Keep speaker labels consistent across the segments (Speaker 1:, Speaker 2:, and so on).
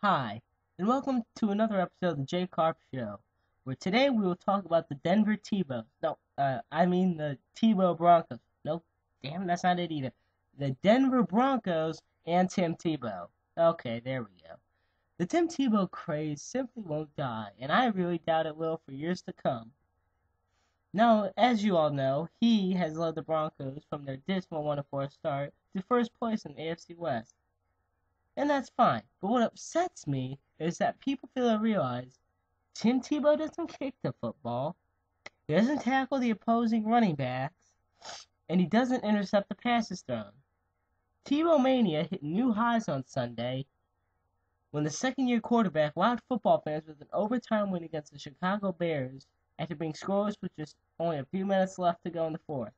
Speaker 1: Hi, and welcome to another episode of the J-Karp Show, where today we will talk about the Denver Tebow. No, I mean the Tebow Broncos. Nope, damn, that's not it either. The Denver Broncos and Tim Tebow. Okay, there we go. The Tim Tebow craze simply won't die, and I really doubt it will for years to come. Now, as you all know, he has led the Broncos from their dismal 1-4 start to first place in the AFC West. And that's fine. But what upsets me is that people fail to realize Tim Tebow doesn't kick the football, he doesn't tackle the opposing running backs, and he doesn't intercept the passes thrown. Tebow mania hit new highs on Sunday when the second-year quarterback wowed football fans with an overtime win against the Chicago Bears after being scoreless with just only a few minutes left to go in the fourth.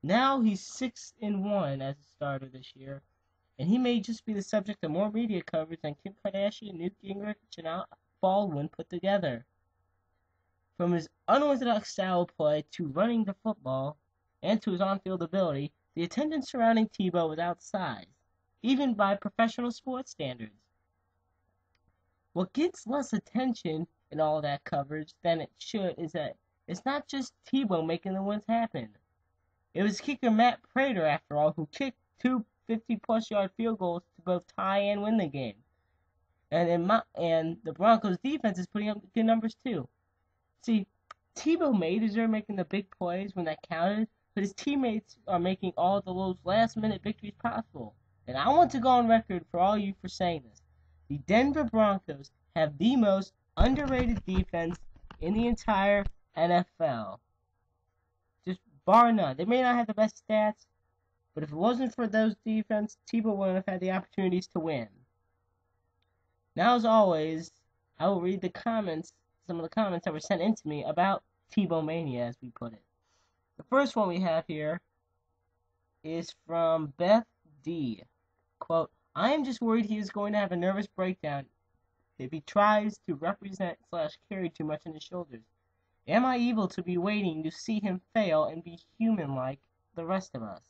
Speaker 1: Now he's 6-1 as a starter this year, and he may just be the subject of more media coverage than Kim Kardashian, Newt Gingrich, and Al Baldwin put together. From his unorthodox style of play to running the football and to his on-field ability, the attention surrounding Tebow was outsized, even by professional sports standards. What gets less attention in all that coverage than it should is that it's not just Tebow making the wins happen. It was kicker Matt Prater, after all, who kicked two 50-plus yard field goals to both tie and win the game. And the Broncos defense is putting up good numbers too. See, Tebow may deserve making the big plays when that counted, but his teammates are making all of those last-minute victories possible. And I want to go on record for all you for saying this. The Denver Broncos have the most underrated defense in the entire NFL. Just bar none. They may not have the best stats, but if it wasn't for those defense, Tebow wouldn't have had the opportunities to win. Now, as always, I will read some of the comments that were sent in to me about Tebow Mania, as we put it. The first one we have here is from Beth D. Quote, I am just worried he is going to have a nervous breakdown if he tries to represent/carry too much on his shoulders. Am I evil to be waiting to see him fail and be human like the rest of us?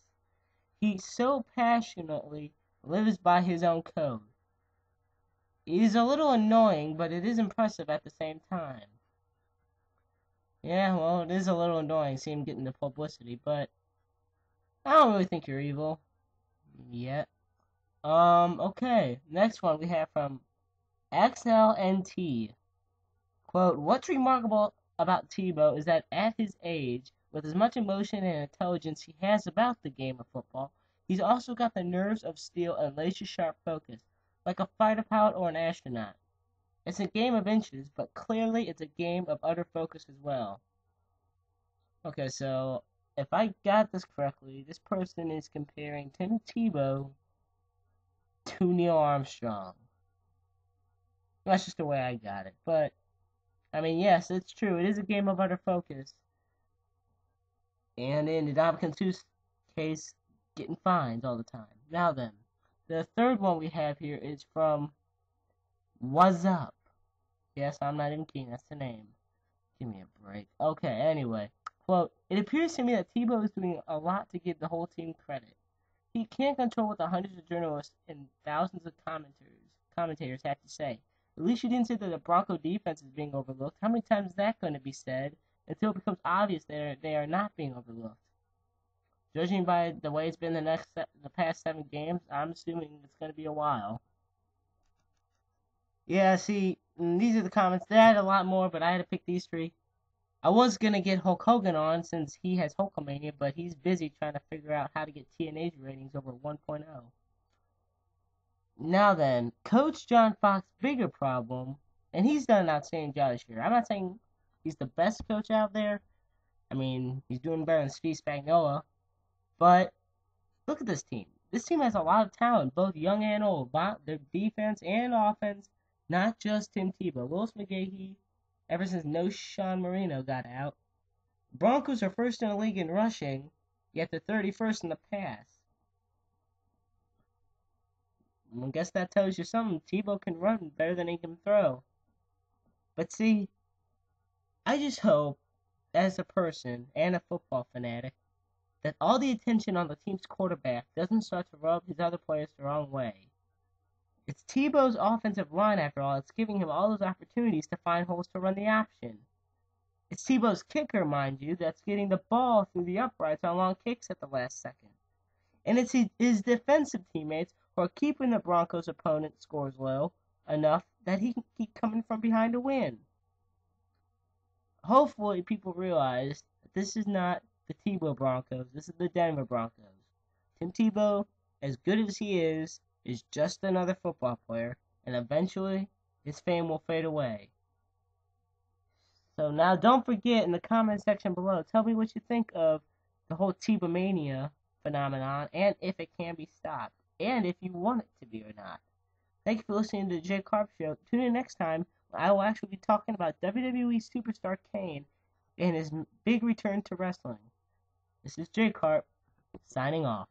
Speaker 1: He so passionately lives by his own code. It is a little annoying, but it is impressive at the same time. Yeah, well, it is a little annoying seeing him getting the publicity, but I don't really think you're evil yet. Okay. Next one we have from XLNT. Quote, what's remarkable about Tebow is that at his age, with as much emotion and intelligence he has about the game of football, he's also got the nerves of steel and laser-sharp focus, like a fighter pilot or an astronaut. It's a game of inches, but clearly it's a game of utter focus as well. Okay, so if I got this correctly, this person is comparing Tim Tebow to Neil Armstrong. That's just the way I got it. But, I mean, yes, it's true. It is a game of utter focus. And in the Dobkins case, getting fines all the time. Now then, the third one we have here is from What's Up. Yes, I'm not even kidding. That's the name. Give me a break. Okay, anyway. Quote, it appears to me that Tebow is doing a lot to give the whole team credit. He can't control what the hundreds of journalists and thousands of commentators have to say. At least you didn't say that the Bronco defense is being overlooked. How many times is that going to be said until it becomes obvious that they are not being overlooked? Judging by the way it's been the past 7 games, I'm assuming it's going to be a while. Yeah, see, these are the comments. They had a lot more, but I had to pick these 3. I was going to get Hulk Hogan on since he has Hulkamania, but he's busy trying to figure out how to get TNA's ratings over 1.0. Now then, Coach John Fox's bigger problem, and he's done an outstanding job this year. I'm not saying he's the best coach out there. I mean, he's doing better than Steve Spagnuolo. But look at this team. This team has a lot of talent, both young and old. Their defense and offense, not just Tim Tebow. Willis McGahee, ever since No Sean Marino got out. Broncos are first in the league in rushing, yet they're 31st in the pass. I guess that tells you something. Tebow can run better than he can throw. But see, I just hope, as a person and a football fanatic, that all the attention on the team's quarterback doesn't start to rub his other players the wrong way. It's Tebow's offensive line, after all. It's giving him all those opportunities to find holes to run the option. It's Tebow's kicker, mind you, that's getting the ball through the uprights on long kicks at the last second. And it's his defensive teammates who are keeping the Broncos' opponent scores low enough that he can keep coming from behind to win. Hopefully people realize that this is not the Tebow Broncos, this is the Denver Broncos. Tim Tebow, as good as he is just another football player, and eventually his fame will fade away. So now don't forget, in the comment section below, tell me what you think of the whole Tebow mania phenomenon, and if it can be stopped, and if you want it to be or not. Thank you for listening to the J-Karp Show. Tune in next time. I will actually be talking about WWE Superstar Kane and his big return to wrestling. This is J-Karp, signing off.